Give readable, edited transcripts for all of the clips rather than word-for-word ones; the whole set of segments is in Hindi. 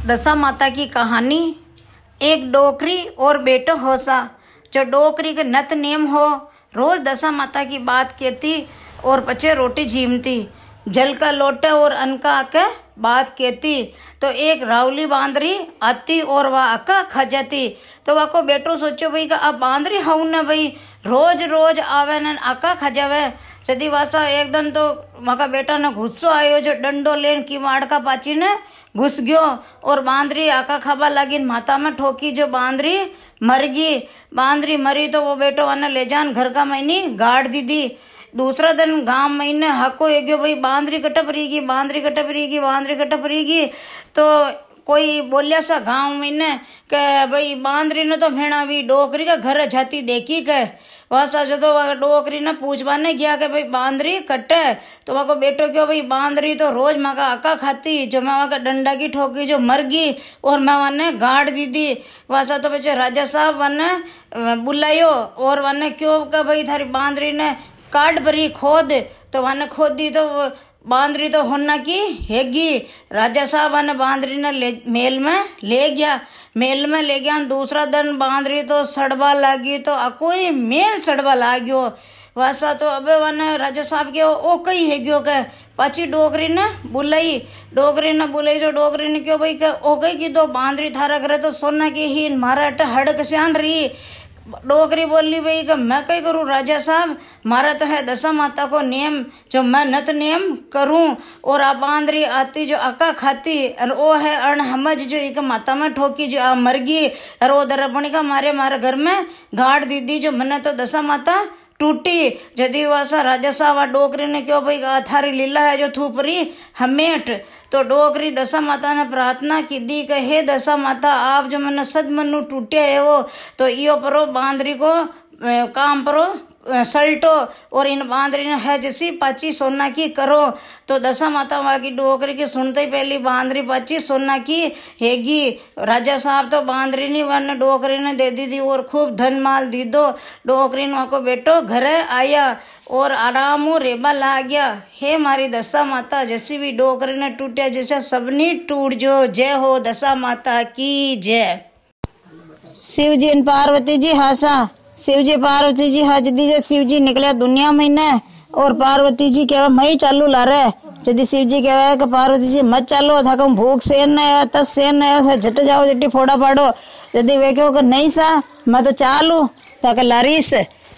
दशा माता की कहानी। एक डोकरी और बेटो होसा। जो डोकरी के नत नेम हो, रोज दशा माता की बात कहती और पचे रोटी झीमती। जल का लोटे और अन्न का आके बात कहती तो एक रावली बांदरी आती और वह आका खा जाती। तो वह को बेटो सोचो भाई का अब बांदरी हाउ न भाई रोज रोज आवे न आका खा जावे। जदी वासा एक दिन तो वहाँ बेटा ने गुस्सो आयो जो डंडो लेन किवाड़ का पाची ने घुस गयो और बांदरी आका खाबा लगी माता में ठोकी। जो बांदरी मर गई। बांदरी मरी तो वो बेटो वने ले जान घर का महीनी गाड़ दी। दूसरा दिन गांव महीने हको एक गयो भाई बांदरी कटप रही, बांदरी कटप रही, बांदरी कटप रही। तो कोई बोलिया सा गांव महीने के भाई बांदरी ने तो भेड़ा भी डोकरी का घर जाती देखी के वैसा जो तो डोकरी ने पूछवाने गया कि भाई बांदरी कटे। तो वहाँ को बेटो क्यों भाई बांदरी तो रोज माँ का आका खाती जो मैं वहाँ का डंडा की ठोकी जो मर गई और मैं वने गाड़ दी। वैसा तो बच्चे राजा साहब वने बुलायो और वने क्यों का भाई थारी बांदरी ने काट भरी खोद। तो वने खोद दी तो बांदरी तो होना की हैगी। राजा साहब ने बांदरी ने मेल में ले गया। मेल में ले गया। दूसरा दिन बांदरी तो सड़वा लागी तो कोई मेल सड़वा लागो वैसा। तो अबे वने राजा साहब के ओ कई है गयो के पाची डोकरी ने बुलाई। डोकरी ने बुलाई तो डोकरी ने क्यों भाई के ओ कई की दो बांदरी थारा करे तो सोना की ही मारा अट हड़क श्यान रही। डोकरी बोली भाई कि मैं कई करूँ राजा साहब, मारा तो है दशा माता को नियम जो मैं नत नियम करूँ। और आ बांदरी आती जो आका खाती और वो है अण हमज जो एक माता में ठोकी जो आ मर गई और वो दरपणी का मारे मारे घर में गाड़ दी जो मैंने तो दशा माता टूटी। जदी वासा राजा साहब डोकरी ने क्यों भाई थारी लीला है जो थूपरी हमेट। तो डोकरी दशा माता ने प्रार्थना की दी कि हे दशा माता आप जो मैंने सद मनु टूटे है वो तो यो परो बांदरी को काम परो सल्टो और इन बांदरी ने है जैसी पाची सोना की करो। तो दशा माता वहाँ की डोकरी की सुनते ही पहली बांदरी पाची सोना की हैगी। राजा साहब तो बांदरी नहीं वन डोकरी ने दे दी थी और खूब धन माल दी दो। डोकरी ने वहाँ को बेटो घर आया और आराम रेबा ला गया। हे मारी दशा माता जैसी भी डोकरी ने टूटिया जैसे सबनी टूट जो। जय हो दशा माता की जय। शिव जी पार्वती जी हासा। शिव जी पार्वती जी हज दी जो शिव जी निकले दुनिया में ने और पार्वती जी कहवा मई चालू ला रहे। यदि शिव जी कहवा कि पार्वती जी मत चालो था कम भूख सेन नहीं तस सेन नहीं झट जाओ जट्टी फोड़ा पाड़ो। यदि वे कहो कि नहीं सा मैं तो चालू ताकि लारीस।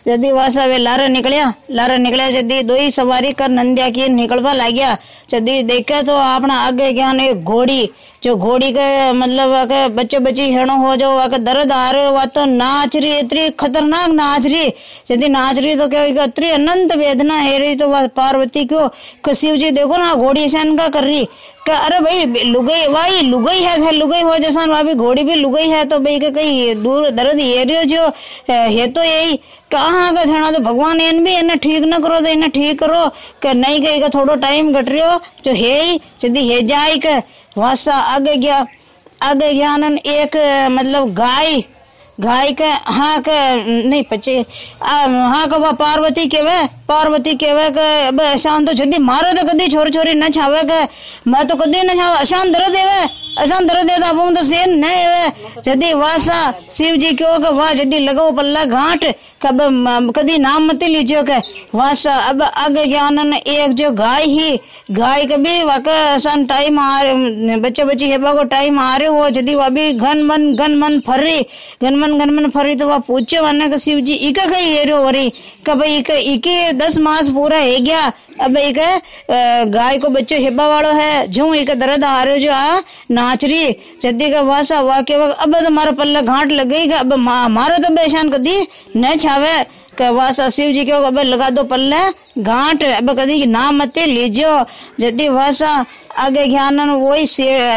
यदि वासा वे लारा निकलिया यदि दो ही सवारी कर नंदिया की निकलवा ला गया। यदि देखे तो अपना आगे ज्ञान एक घोड़ी जो घोड़ी के मतलब बच्चे बच्ची हेणो हो जो वह दर्द आ रहे हो तो नाच रही इतनी खतरनाक नाच रही। यदि नाच रही तो क्या इतनी अनंत वेदना है रही। तो वह पार्वती को शिव जी देखो ना घोड़ी सैन का कर रही कि अरे भाई लुगई वाई लुगई है लुगई हो जैसा वहाँ भी घोड़ी भी लुगई है तो भाई कहीं दूर दर्द ये रही जो है तो यही कहाँ का छना तो भगवान इन भी इन्हें ठीक न करो तो इन्हें ठीक करो कि नहीं कहीं का थोड़ो टाइम घट रही हो जो है ही यदि है जाए के वासा आगे गया एक मतलब गाय के हाँ के नहीं पचे हाँ का पार्वती केवे के अब अशान तो जल्दी मारो तो कदी छोरी छोरी न छावे के मैं तो कदी न छावे अशान दर्द देवे तो अब तो सेन नहीं है। जदी वासा शिव जी क्यों के वाह जदी लगो पल्ला घाट कब कदी नाम मत लीजियो के वासा। अब आगे ज्ञान एक जो गाय कभी वाका सन टाइम आ रहे बच्चे बच्ची हेबा को टाइम आ रहे हो जदी वह भी घन मन फरी तो वह पूछे वरना के शिव जी इका कई हेरो हो रही कब इके 10 मास पूरा है गया। अब एक गाय को बच्चे हेबा वालो है जो एक दर्द आ रहे जो आ नाच रही जदी का वासा वाक्य अब तो मारा पल्ला घाट लग गई अब मारो तो बेशान कदी न छावे के वासा शिव जी क्यों अब लगा दो पल्ले घाट अब कदी नाम मत लीजियो। जदी वासा आगे ज्ञान वही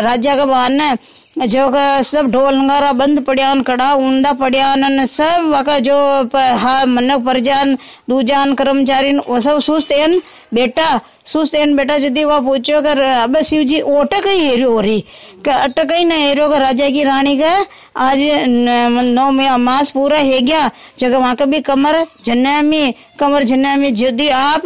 राजा का बहाने जो सब ढोल नगारा बंद पड़ियान कड़ा ऊंदा पड़ियान सब वका जो हाँ मनक परजान दूजान कर्मचारी वो सब सुस्त बेटा सुस्तेन बेटा जदी वह पूछो कर अब शिव जी ओटक ही हेरो हो रही का अटक ही न हेरो का राजा की रानी का आज 9 मास पूरा है गया जगह वहां का भी कमर झन्ना में यदि आप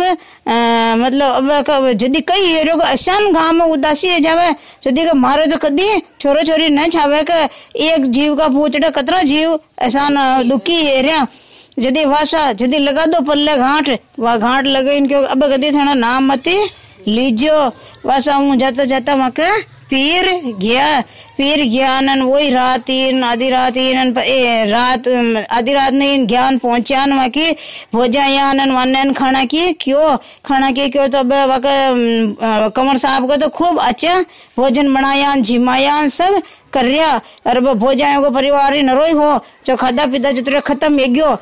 मतलब अब यदि कई हेरो का अशान गांव में उदासी है जावे यदि का मारो तो कदी छोरो छोरी न छावे का एक जीव का पूछड़ा कतरा जीव असान दुखी है रहा जदी वासा जदी लगा दो पल्ले घाट वह घाट लगे इनके अब कदी थाना नाम मती लीजो वासा हूँ जाता जाता वहां का पीर गया नन वही रात आधी रात नहीं ज्ञान पहुंचा वहां की भोजा नन वन खाना की क्यों तो अब वहां कमर साहब को तो खूब अच्छा भोजन बनाया झिमाया सब कर रहा अरे भोजाएं को परिवार न रोई हो जो खादा पीता जितने खत्म है गयो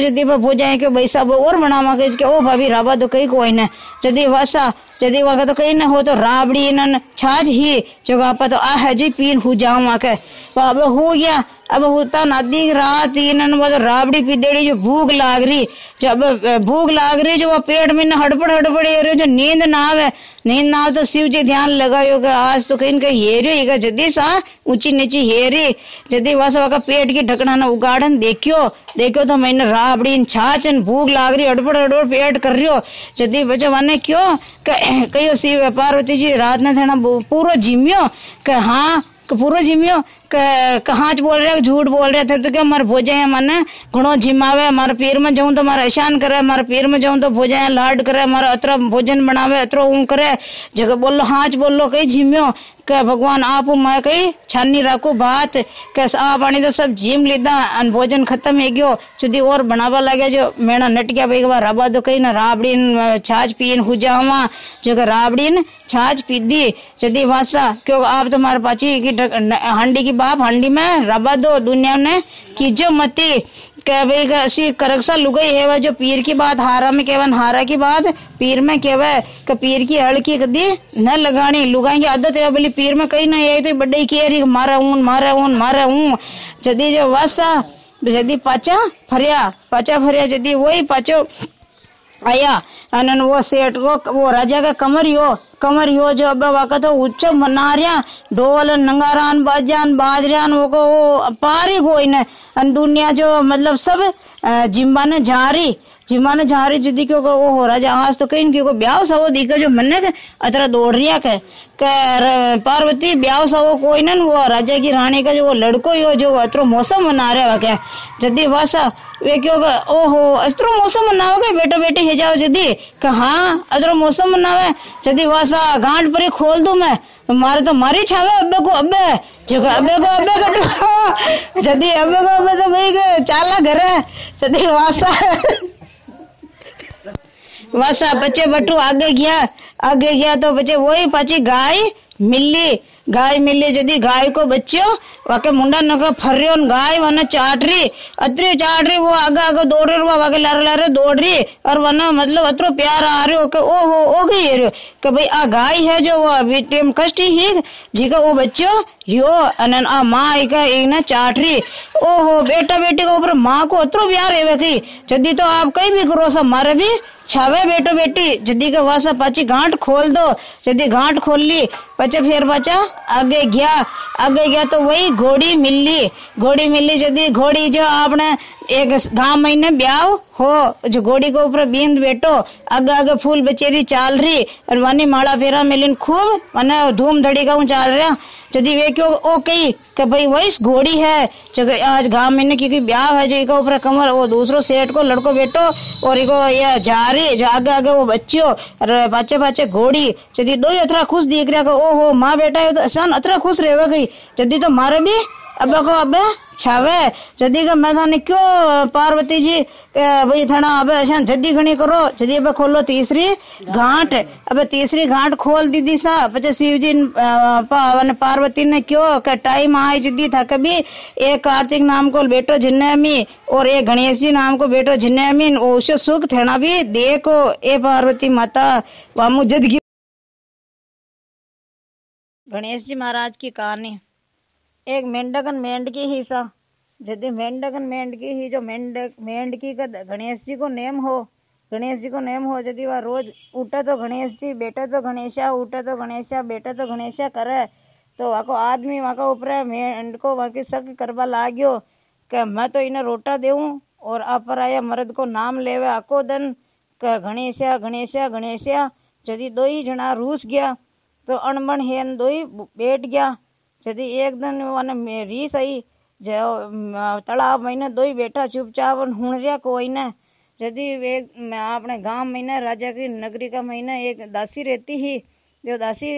जदी भोजाएं के भाई साहब और बनावा के ओ भाभी राबा तो कई कोई न जदी वासा जदी वहां तो कहीं न हो तो राबड़ी नन छाछ ही जो आपा तो आ है जी पीन हो जाऊं वहां के अब हो गया अब होता नदी रात नन वो तो राबड़ी पी देड़ी जो भूख लाग रही जो वो पेट में हड़पड़ जो नींद ना आवे तो शिव जी ध्यान लगायो कि आज तो कहीं हेरियो जदी सा ऊंची नीची हेरी जदी वासा का पेट की ढकना ना उगाड़न देखियो तो मैंने राबड़ी छाछन भूख लाग रही हड़पड़ पेट कर रही हो जदी बच्चा माने क्यों कहो शिव पार्वती जी रात ने थाना पूरा जिम्यो कि हाँ पूरा जिम्यो कहाँ बोल रहे झूठ बोल रहे थे तो क्या मारे भोजे है माने घणो जिमावे मारे पीर में जाऊं तो मारा ऐशान करे मारे पीर में जाऊं तो भोजे लाड करे मारा अतरा भोजन बनावे अतरो ऊं करे जगह बोलो हाच बोलो कई जिम्यो के भगवान आप मैं कई छानी राखू बात कैसे आप आनी तो सब जिम लीधा अन भोजन खत्म है गयो जुदी और बनावा लगे जो मेरा नट गया भाई रबा तो कई ना राबड़ी छाछ पीन हुजावा जगह राबड़ी छाछ पीदी जदी भाषा क्यों आप तुम्हारे पाची की हांडी की बाप हांडी में रबा दो दुनिया ने कीजो मती के भाई ऐसी करक्सा लुगई है वह जो पीर की बात हारा में केवन हारा की बात पीर में केवे कि पीर की हड़ की कदी न लगानी लुगाई की आदत है बोली पीर में कहीं नहीं है तो बड़े की रही मारा हूं जदी जो वासा जदी पाचा फरिया जदी वही पाचो आया अनन वो सेठ को वो राजा का कमर यो जो अब वाका तो उत्सव मना रहा ढोल नंगारान बाज रहा वो को पारी कोई न दुनिया जो मतलब सब जिम्बाने जा रही जदी क्यों वो हो राजा आज तो कहीं क्यों ब्याह सवो दिखे जो मन के अतरा दौड़ रिया के पार्वती ब्याह सवो कोई न वो राजा की रानी का जो वो लड़को यो जो अतरो मौसम मना रहा क्या जदी वासा वे क्यों ओहो अतरो मौसम मनाओगे बेटो बेटी है जाओ जदी हाँ अतरो मौसम मनावे जदी वासा गांठ पर खोल दूं मैं मारे तो मारी छावे अब्बे को जदी अब्बे तो भाई चाला घर है जदी वासा बच्चे बटू आगे गया तो बच्चे वही पाची गाय मिली जदी गाय को बच्चों वाके मुंडा नका फर्रियो गाय वना चाट रही वो आगे दौड़ रही वाके लारे दौड़ रही और वना मतलब अतरो प्यार आ रही हो के ओहो ओ गई रे कि भाई आ गाय है जो वो अभी टेम कष्ट ही जी का वो बच्चों यो अनन आ माँ का एक ना चाट रही ओहो बेटा बेटी के ऊपर माँ को अतरो प्यार है कि जदी तो आप कहीं भी करो सब मारे भी छावे बेटो बेटी जदी का वासा पाची गांठ खोल दो जदी गांठ खोल ली पचे फिर बचा आगे गया तो वही घोड़ी मिली जदी घोड़ी जो आपने एक गांव महीने ब्याह हो जो घोड़ी के ऊपर बींद बैठो आगे फूल बेचेरी चाल रही और वानी माला फेरा मिलिन खूब माने धूम धड़ीका चाल रहा जदी वे क्यों ओ कही कि भाई वही घोड़ी है जो आज गांव महीने क्योंकि ब्याह है जो इका ऊपर कमर वो दूसरो सेठ को लड़को बैठो और इको ये जा रही जो आगे वो बच्चो और पाचे घोड़ी जदी दो ही अतरा खुश दिख रहा ओहो माँ बेटा है तो आसान अतरा खुश रहे गई जदी तो मारे भी अब छावे जदी का मैं थाने क्यों पार्वती जी भाई थाना अब ऐसा जदी घनी करो जदी अब खोलो तीसरी घाट खोल दी सा पचे शिव जी पार्वती ने क्यों का टाइम आए जदी था कभी एक कार्तिक नाम को बेटो जिन्नेमी और एक गणेश जी नाम को बेटो जिन्नेमी उसे सुख थेना भी देखो ए पार्वती माता वामु जद गणेश जी महाराज की कहानी एक मेंढकन मेंढकी ही सा यदि मेंढकन मेंढकी ही जो मेंढकी का गणेश जी को नेम हो गणेश जी को नेम हो यदि वह रोज उठे तो गणेश जी, बैठे तो गणेशा, उठे तो गणेशा, बैठे तो गणेशा करे, तो वहाँ को आदमी वहाँ को ऊपर मेंढ को वहाँ की शक करवा लाग्यो कि मैं तो इन्हें रोटा देऊं और अपराया मर्द को नाम लेवे आको दिन कि गणेशा गणेशा गणेशा। यदि दो ही जना रूस गया तो अणबण हेन दो ही बैठ गया। यदि एक दिन वन रीस आई जो तालाब महीने दो ही बैठा चुपचाप हुण रहा कोई ने। यदि वे अपने गांव महीने राजा की नगरी का महीने एक दासी रहती ही, जो दासी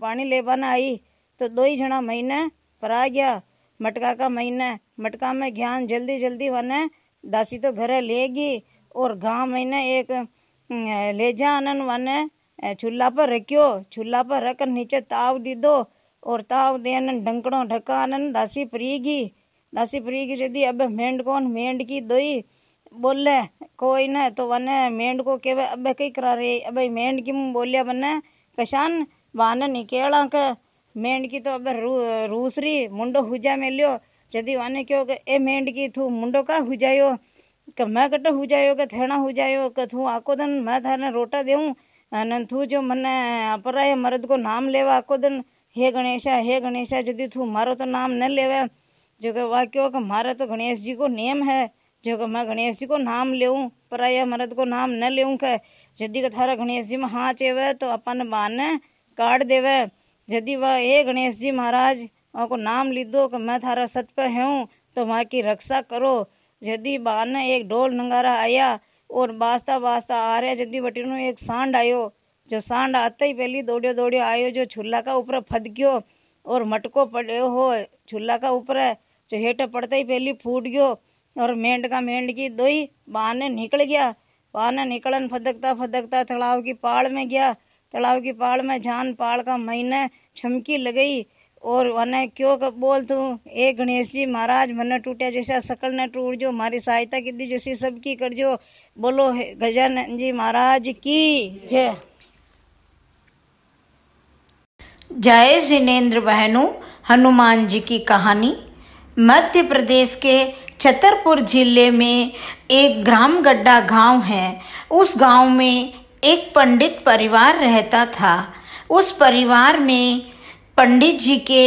पानी लेवाना आई तो दो ही जना महीने पर आ गया। मटका का महीने मटका में ज्ञान जल्दी जल्दी वने दासी तो घरे लेगी और गांव महीने एक ले जा आनन वने चूल्हा पर रखियो, चूल्हा पर रख नीचे ताव दी दो और ताव देन ढंकड़ो ढका आनन दासी परीगी। दासी परीगी यदि अब मेंढ कौन मेंढ की दोई बोले कोई न तो वने मेंढ को केवे अब कई करा रे, अब मेंढ की बोलिया बने कशान वाने निकेला के मेंढ की तो अब रूसरी मुंडो हुजा मेलियो। यदि वाने क्यों के ए मेंढ की थू मुंडो का हुजायो कि मैं कट हुजायो के थेना हुजायो कि थू आको दिन मैं थाने रोटा देऊं अन थू जो मने अपराय मर्द को नाम लेवा आको दिन हे गणेशा यदि थू मारो तो नाम न लेवे जो कि वह क्यों कि मारे तो गणेश जी को नेम है जो कि मैं गणेश जी को नाम लेऊं पराया मर्द को नाम न लेऊं के यदि के थारा गणेश जी में हाँ चेवे तो अपन बाने काट देवे। यदि वह ए गणेश जी महाराज को नाम लीधो कि मैं थारा सत पे हूँ तो वहाँ की रक्षा करो। यदि बाने एक ढोल नंगारा आया और बास्ता बास्ता आ रहा, यदि बटीनो एक सांड आयो, जो सांड आते ही पहली दौड़ियो दौड़ियो आयो जो झूला का ऊपर फदक्यो और मटको पड़े हो झूला का ऊपर जो हेठ पड़ते ही पहली फूट गयो और मेंढ की दो ही बाने निकल गया। बाने निकलन फदकता फदकता तालाब की पाड़ में गया। तालाब की पाड़ में जान पाड़ का महीने छमकी लगई और वने क्यों बोल तू ए गणेश जी महाराज मने टूटा जैसा सकल न टूट जो, मारी सहायता की दी जैसी सबकी कर जो, बोलो गजानन जी महाराज की जय। जय जिनेन्द्र बहनों, हनुमान जी की कहानी। मध्य प्रदेश के छतरपुर जिले में एक ग्राम गड्ढा गांव है। उस गांव में एक पंडित परिवार रहता था। उस परिवार में पंडित जी के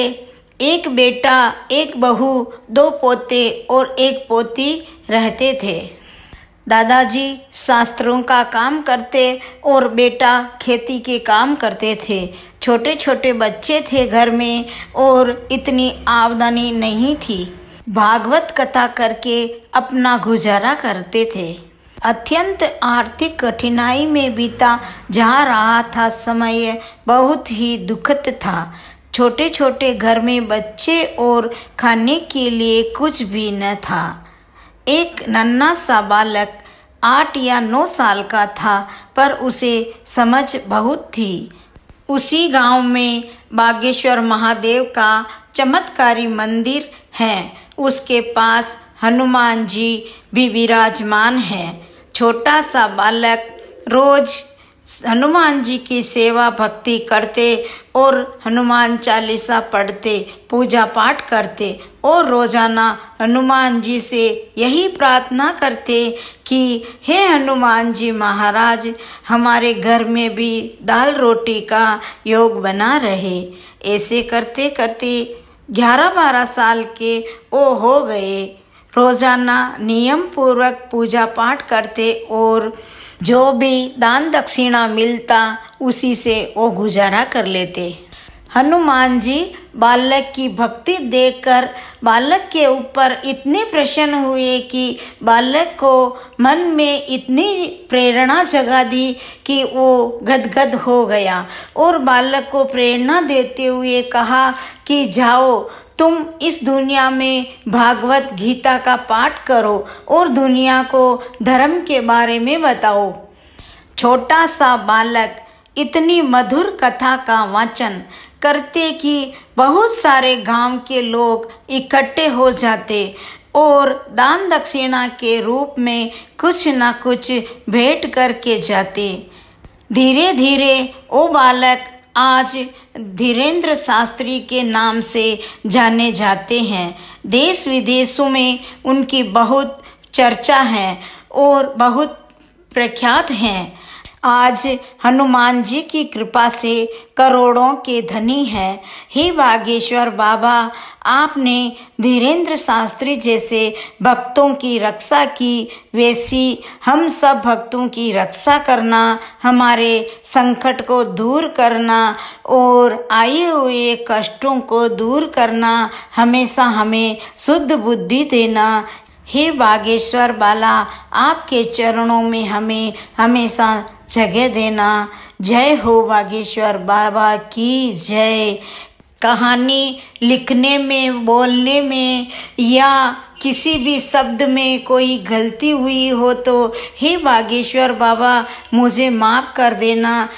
एक बेटा, एक बहू, 2 पोते और 1 पोती रहते थे। दादाजी शास्त्रों का काम करते और बेटा खेती के काम करते थे। छोटे छोटे बच्चे थे घर में और इतनी आमदनी नहीं थी। भागवत कथा करके अपना गुजारा करते थे। अत्यंत आर्थिक कठिनाई में बीता जा रहा था समय बहुत ही दुखद था। छोटे छोटे घर में बच्चे और खाने के लिए कुछ भी न था। एक नन्हा सा बालक 8 या 9 साल का था, पर उसे समझ बहुत थी। उसी गांव में बागेश्वर महादेव का चमत्कारी मंदिर है। उसके पास हनुमान जी भी विराजमान हैं। छोटा सा बालक रोज हनुमान जी की सेवा भक्ति करते और हनुमान चालीसा पढ़ते, पूजा पाठ करते और रोजाना हनुमान जी से यही प्रार्थना करते कि हे हनुमान जी महाराज, हमारे घर में भी दाल रोटी का योग बना रहे। ऐसे करते करते 11-12 साल के वो हो गए। रोजाना नियम पूर्वक पूजा पाठ करते और जो भी दान दक्षिणा मिलता उसी से वो गुजारा कर लेते। हनुमान जी बालक की भक्ति देखकर बालक के ऊपर इतने प्रसन्न हुए कि बालक को मन में इतनी प्रेरणा जगा दी कि वो गदगद हो गया और बालक को प्रेरणा देते हुए कहा कि जाओ, तुम इस दुनिया में भागवत गीता का पाठ करो और दुनिया को धर्म के बारे में बताओ। छोटा सा बालक इतनी मधुर कथा का वाचन करते कि बहुत सारे गांव के लोग इकट्ठे हो जाते और दान दक्षिणा के रूप में कुछ न कुछ भेंट करके जाते। धीरे धीरे वो बालक आज धीरेन्द्र शास्त्री के नाम से जाने जाते हैं। देश विदेशों में उनकी बहुत चर्चा है और बहुत प्रख्यात हैं। आज हनुमान जी की कृपा से करोड़ों के धनी हैं। हे बागेश्वर बाबा, आपने धीरेन्द्र शास्त्री जैसे भक्तों की रक्षा की, वैसी हम सब भक्तों की रक्षा करना, हमारे संकट को दूर करना और आए हुए कष्टों को दूर करना, हमेशा हमें शुद्ध बुद्धि देना। हे बागेश्वर बाला, आपके चरणों में हमें हमेशा जगह देना। जय हो बागेश्वर बाबा की जय। कहानी लिखने में, बोलने में या किसी भी शब्द में कोई गलती हुई हो तो हे बागेश्वर बाबा मुझे माफ़ कर देना।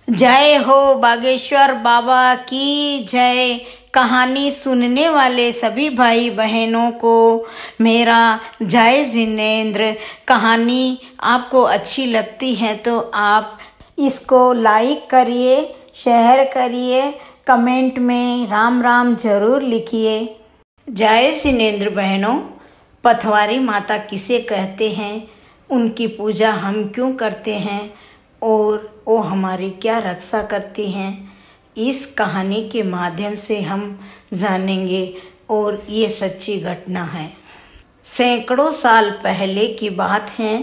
जय हो बागेश्वर बाबा की जय। कहानी सुनने वाले सभी भाई बहनों को मेरा जय जिनेंद्र। कहानी आपको अच्छी लगती है तो आप इसको लाइक करिए, शेयर करिए, कमेंट में राम राम जरूर लिखिए। जय जिनेंद्र बहनों, पथवारी माता किसे कहते हैं, उनकी पूजा हम क्यों करते हैं और वो हमारी क्या रक्षा करती हैं, इस कहानी के माध्यम से हम जानेंगे और ये सच्ची घटना है। सैकड़ों साल पहले की बात है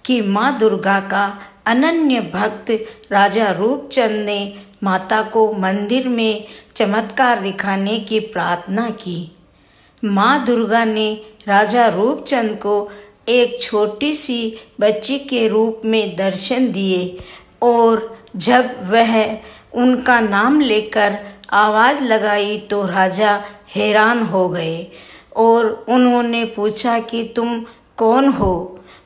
कि माँ दुर्गा का अनन्य भक्त राजा रूपचंद ने माता को मंदिर में चमत्कार दिखाने की प्रार्थना की। माँ दुर्गा ने राजा रूपचंद को एक छोटी सी बच्ची के रूप में दर्शन दिए और जब वह उनका नाम लेकर आवाज़ लगाई तो राजा हैरान हो गए और उन्होंने पूछा कि तुम कौन हो।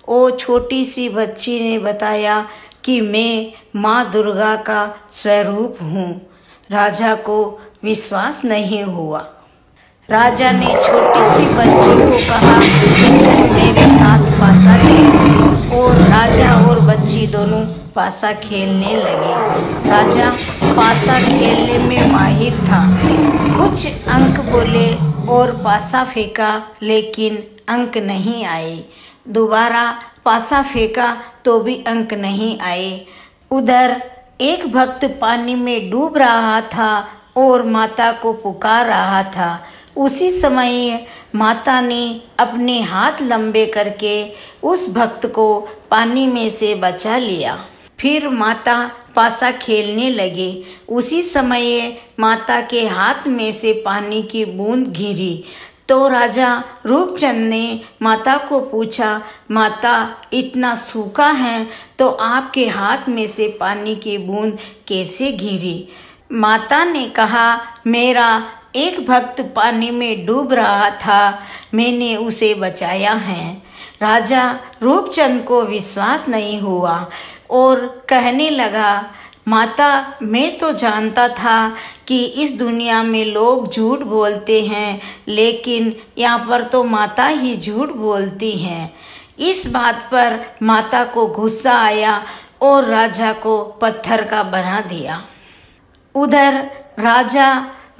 वो छोटी सी बच्ची ने बताया कि मैं माँ दुर्गा का स्वरूप हूँ। राजा को विश्वास नहीं हुआ। राजा ने छोटी सी बच्ची को कहा कि तुम मेरे साथ पासा खेलो और राजा और बच्ची दोनों पासा खेलने लगे। राजा पासा खेलने में माहिर था। कुछ अंक बोले और पासा फेंका लेकिन अंक नहीं आए। दोबारा पासा फेंका तो भी अंक नहीं आए। उधर एक भक्त पानी में डूब रहा था और माता को पुकार रहा था। उसी समय माता ने अपने हाथ लंबे करके उस भक्त को पानी में से बचा लिया। फिर माता पासा खेलने लगे। उसी समय माता के हाथ में से पानी की बूंद गिरी तो राजा रूपचंद ने माता को पूछा, माता इतना सूखा है तो आपके हाथ में से पानी की बूंद कैसे गिरी। माता ने कहा, मेरा एक भक्त पानी में डूब रहा था, मैंने उसे बचाया है। राजा रूपचंद को विश्वास नहीं हुआ और कहने लगा, माता मैं तो जानता था कि इस दुनिया में लोग झूठ बोलते हैं, लेकिन यहाँ पर तो माता ही झूठ बोलती हैं। इस बात पर माता को गुस्सा आया और राजा को पत्थर का बना दिया। उधर राजा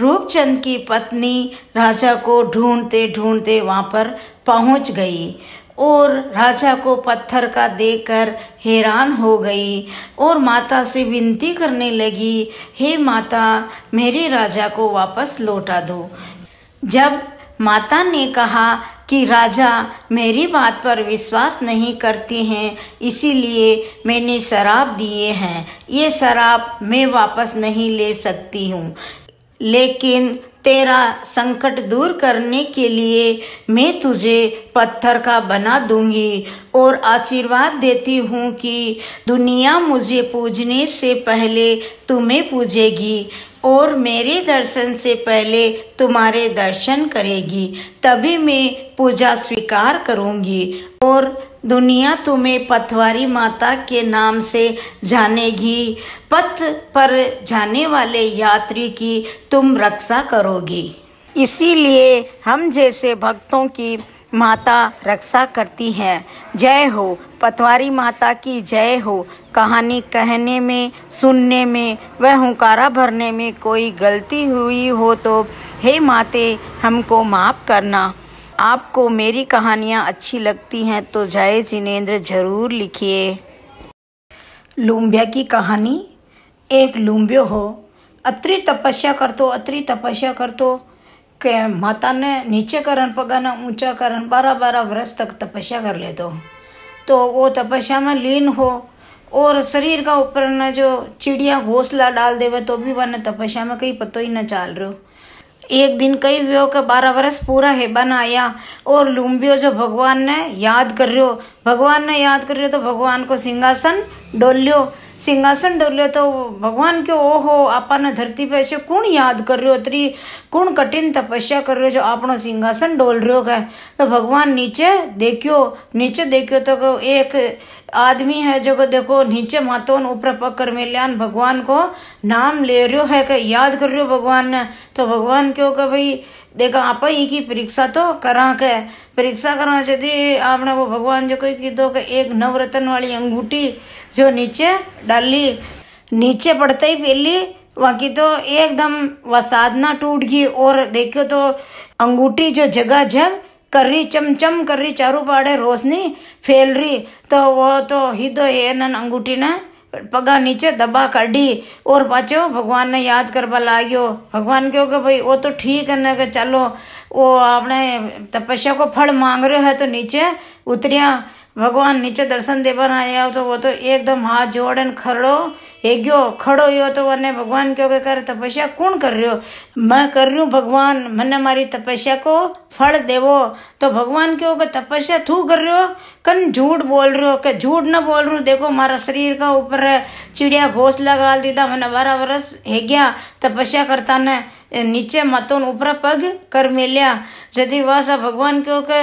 रूपचंद की पत्नी राजा को ढूंढते ढूंढते वहाँ पर पहुँच गई और राजा को पत्थर का देखकर हैरान हो गई और माता से विनती करने लगी, हे माता मेरे राजा को वापस लौटा दो। जब माता ने कहा कि राजा मेरी बात पर विश्वास नहीं करते हैं, इसीलिए मैंने शराप दिए हैं, ये शराप मैं वापस नहीं ले सकती हूँ, लेकिन तेरा संकट दूर करने के लिए मैं तुझे पत्थर का बना दूंगी और आशीर्वाद देती हूँ कि दुनिया मुझे पूजने से पहले तुम्हें पूजेगी और मेरे दर्शन से पहले तुम्हारे दर्शन करेगी, तभी मैं पूजा स्वीकार करूँगी और दुनिया तुम्हें पथवारी माता के नाम से जानेगी। पथ पर जाने वाले यात्री की तुम रक्षा करोगी। इसीलिए हम जैसे भक्तों की माता रक्षा करती है। जय हो पथवारी माता की जय हो। कहानी कहने में, सुनने में व हुंकारा भरने में कोई गलती हुई हो तो हे माते हमको माफ़ करना। आपको मेरी कहानियाँ अच्छी लगती हैं तो जय जिनेंद्र ज़रूर लिखिए। लुम्बिया की कहानी। एक लुम्बियो हो अत्री तपस्या करतो के माता ने नीचे करन पगाना ऊंचा करन 12-12 वर्ष तक तपस्या कर ले तो वो तपस्या में लीन हो और शरीर का ऊपर न जो चिड़िया घोंसला डाल देवे तो भी वह तपस्या में कहीं पतो ही न चाल रहो। एक दिन कई व्यो के 12 वर्ष पूरा है बन आया और लुम्बियो जो भगवान ने याद कर रहे तो भगवान को सिंहासन डोल्यो तो भगवान के ओहो आपने धरती पे ऐसे कौन याद कर रहे हो अतरी कौन कठिन तपस्या कर रहे हो जो आपनो सिंहासन डोल रहे हो गए। तो भगवान नीचे देखियो तो एक आदमी है जो देखो नीचे मातोन ऊपर पग कर मिल्यान भगवान को नाम ले रहे हो है कि याद कर रहे हो भगवान ने। तो भगवान क्यों कि भाई देखा आप ही की परीक्षा तो करा के परीक्षा करना चाहिए आपने वो भगवान जो कोई कीधो कि एक नवरत्न वाली अंगूठी जो नीचे डाली नीचे पड़ते ही पहली वहाँ की तो एकदम वह साधना टूट गई और देखियो तो अंगूठी जो जगह जग कर रही चमचम कर रही चारों पाड़े रोशनी फैल रही तो वो तो हिदो ये नन अंगूठी ने पगा नीचे दबा काढ़ी और पाछो भगवान ने याद करवा लाग्यो। भगवान क्यों कि भाई वो तो ठीक है ना कि चलो वो आपने तपस्या को फल मांग रहे है तो नीचे उतरिया। भगवान नीचे दर्शन देवन आया तो वो तो एकदम हाथ जोड़न खड़ो यो तो वने भगवान क्यों के कर तपस्या कौन कर रहे हो मैं कर रही हूँ भगवान मैंने हमारी तपस्या को फल देवो। तो भगवान क्यों के तपस्या तू कर रहे हो कन झूठ बोल रहे हो कि झूठ न बोल रही हूँ देखो हमारा शरीर का ऊपर चिड़िया घोंसला गाल दीदा मैंने 12 वर्ष है गया तपस्या करता ने नीचे मतों ऊपर पग कर मिलिया यदि वासा भगवान क्यों के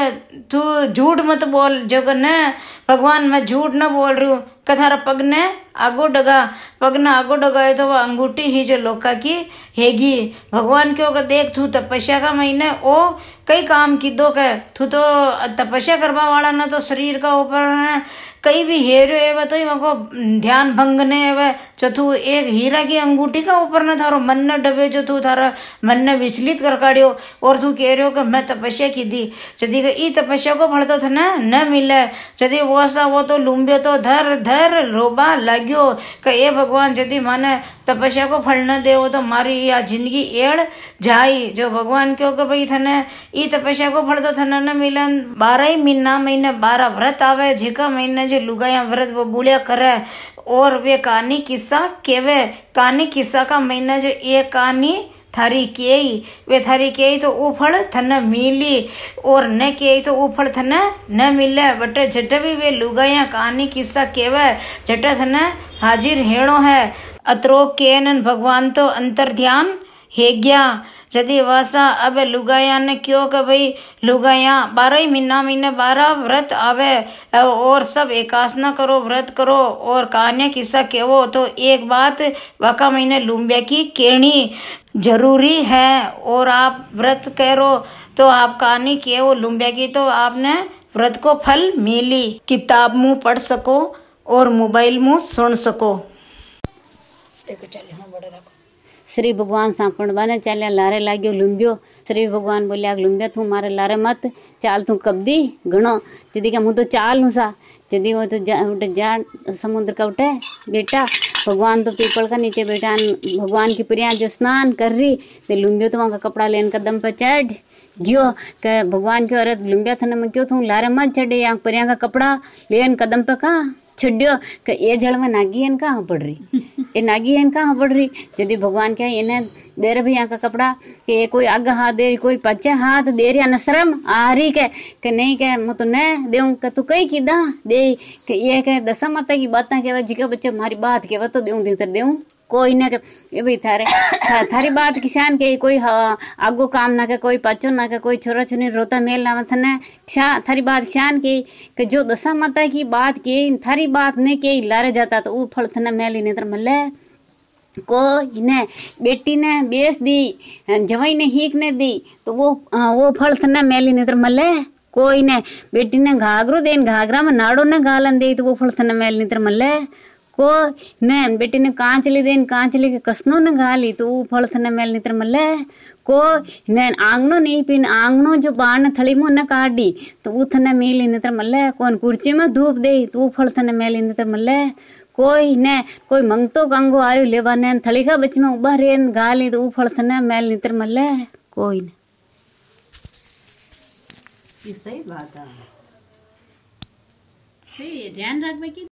तू झूठ मत बोल जग न भगवान मैं झूठ न बोल रही हूँ कथारा पग ने आगो डगाए तो वह अंगूठी ही जो लोका की हैगी। भगवान क्यों का देख तू तपस्या का महीने ओ कई काम की दो कह तू तो तपस्या करवा वाला ना तो शरीर का ऊपर कई भी हेरो है तो को ध्यान भंग ने है जो तू एक हीरा की अंगूठी का ऊपर न थारो मन न डबे जो तू थारा मन ने विचलित कर काढ़ियो और तू कह रहे हो कि मैं तपस्या की दी यदि ई तपस्या को फल तो था न मिले यदि वो तो लुम्बियो तो धर रोबा लाग्यो कि ये भगवान यदि माने तपस्या को फल न दे तो मारी या जिंदगी एड़ जाई। जो भगवान क्यों कि भाई थने ई तपस्या को फल तो थने न मिलन 12 महीने 12 व्रत आवे झिका महीने जो लुगाया व्रत वो बुलिया करे और वे कहानी किस्सा केवे कहानी किस्सा का महीना जो एक कहानी थारी केई तो वो फल थने मिली और न केई तो वो फल थने न मिले बटे जट भी वे लुगाया कहानी किस्सा केवे जट थने हाजिर हेणो है अतरो केन भगवान तो अंतर ध्यान है गया। यदि वासा अब लुगाया ने क्यों कि भाई लुगाया 12 महीने 12 व्रत आवे और सब एकासना करो व्रत करो और कहानियाँ किस्सा केवो तो एक बात वाका महीने लुम्बिया की कहनी जरूरी है और आप व्रत करो तो आप कहानी किए वो लुम्बिया की तो आपने व्रत को फल मिली। किताब मुँह पढ़ सको और मोबाइल मुँह सुन सको। श्री भगवान सांपण बाने चाल्या लारे लाग्यो लुम्बियो। श्री भगवान बोलिया लुम्बिया तू मारे लारे मत चाल तू कब्दी घणो जदी का मुँह तो चाल हूँ सा जदी वो तो जा समुद्र का उठे बेटा भगवान तो पीपल का नीचे बैठा भगवान की प्रिया जो स्नान कर रही तो लुम्बियो तो वहाँ का कपड़ा लेन कदम पे चढ़ गयो के भगवान क्यों अरे लुम्बिया थने में क्यों तू लारे मत चढ़े यहाँ प्रिया का कपड़ा लेन कदम पे कहाँ छड्यो कि ये जल में नागी है कहाँ पड़ रही ये नागी है कहाँ पड़ रही यदि भगवान क्या इन्हें दे रहे भी यहाँ का कपड़ा कि ये कोई आगे हाथ दे रही कोई पचे हाथ दे रही न शर्म आ रही के नहीं के मैं तो न देऊँ कि तू कहीं की दा दे कि ये कह दशा माता की बातें कहवा जी के बच्चे हमारी बात कहवा तो देऊँ देऊँ कोई ना के ये भाई थारी बात किसान के कोई आगो काम ना के कोई पाचो ना के कोई छोरा छोरी रोता मेल ना थने थारी बात किसान के जो दशा माता की बात की थारी बात ने के लारे जाता तो वो फल थने मेल ही नहीं मल्ले को इन्हें बेटी ने बेच दी जवाई ने हीक ने दी तो वो फल थने मेल ही नहीं मल्ले कोई ने बेटी ने घाघरो देन घाघरा में नाड़ो ने गालन दे तो वो फल थने मेल नहीं मल्ले को न बेटी ने कांचली देन कांचली के कसनो ने गाली तो वो फल थने मेल नित्र मल्ले को न आंगनो नहीं पिन आंगनो जो बाण थड़ी मुँह न काटी तो वो थने मेल नित्र मल्ले कौन कुर्सी में धूप दे तो वो फल थने मेल नित्र मल्ले कोई ने कोई मंगतो कंगो आयो लेवा ने थली का बच में उबा रे गाली तो उफड़ थने मैल नितर मले कोई ने। ये सही बात है, सही ध्यान रखबे की